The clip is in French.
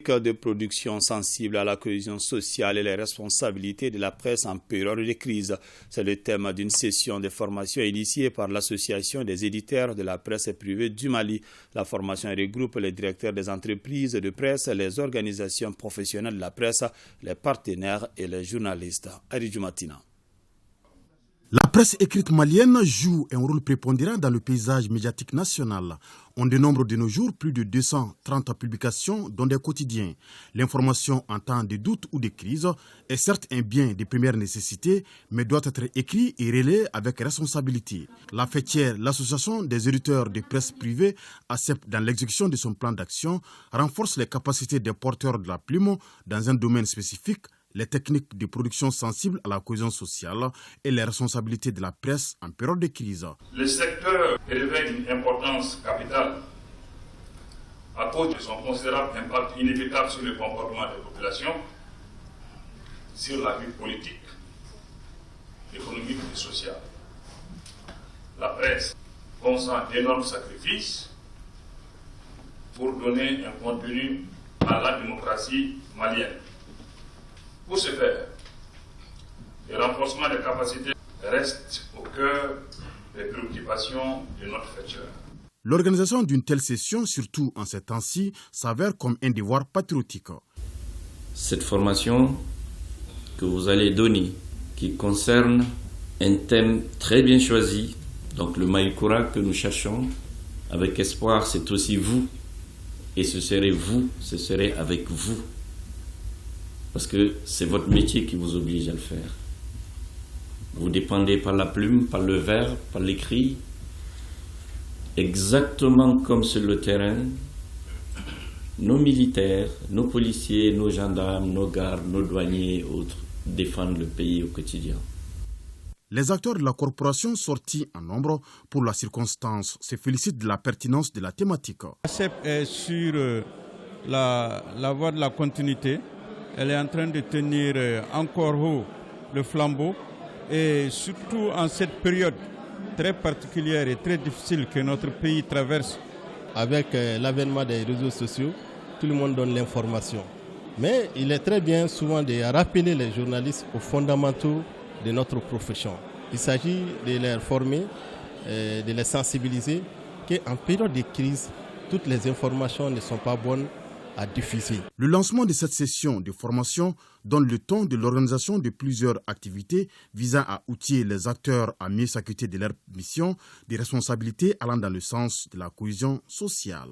thématique de production sensible à la cohésion sociale et les responsabilités de la presse en période de crise. C'est le thème d'une session de formation initiée par l'Association des éditeurs de la presse privée du Mali. La formation regroupe les directeurs des entreprises de presse, les organisations professionnelles de la presse, les partenaires et les journalistes. Aridju Matina. La presse écrite malienne joue un rôle prépondérant dans le paysage médiatique national. On dénombre de nos jours plus de 230 publications dans des quotidiens. L'information en temps de doute ou de crise est certes un bien de première nécessité, mais doit être écrit et relayé avec responsabilité. La fêtière, l'association des éditeurs de presse privée, ACEP, dans l'exécution de son plan d'action, renforce les capacités des porteurs de la plume dans un domaine spécifique, les techniques de production sensibles à la cohésion sociale et les responsabilités de la presse en période de crise. Le secteur revêt une importance capitale à cause de son considérable impact inévitable sur le comportement des populations, sur la vie politique, économique et sociale. La presse consent d'énormes sacrifices pour donner un contenu à la démocratie malienne. Pour ce faire, le renforcement des capacités reste au cœur des préoccupations de notre fêteur. L'organisation d'une telle session, surtout en ces temps-ci, s'avère comme un devoir patriotique. Cette formation que vous allez donner, qui concerne un thème très bien choisi, donc le Maïkoura que nous cherchons, avec espoir, c'est aussi vous, et ce serait avec vous. Parce que c'est votre métier qui vous oblige à le faire. Vous dépendez par la plume, par le verre, par l'écrit. Exactement comme sur le terrain, nos militaires, nos policiers, nos gendarmes, nos gardes, nos douaniers et autres défendent le pays au quotidien. Les acteurs de la corporation sortis en nombre pour la circonstance se félicitent de la pertinence de la thématique. ACEP est sur la voie de la continuité. Elle est en train de tenir encore haut le flambeau et surtout en cette période très particulière et très difficile que notre pays traverse. Avec l'avènement des réseaux sociaux, tout le monde donne l'information. Mais il est très bien souvent de rappeler les journalistes aux fondamentaux de notre profession. Il s'agit de les former, de les sensibiliser qu'en période de crise, toutes les informations ne sont pas bonnes à diffuser. Le lancement de cette session de formation donne le ton de l'organisation de plusieurs activités visant à outiller les acteurs à mieux s'acquitter de leur mission, des responsabilités allant dans le sens de la cohésion sociale.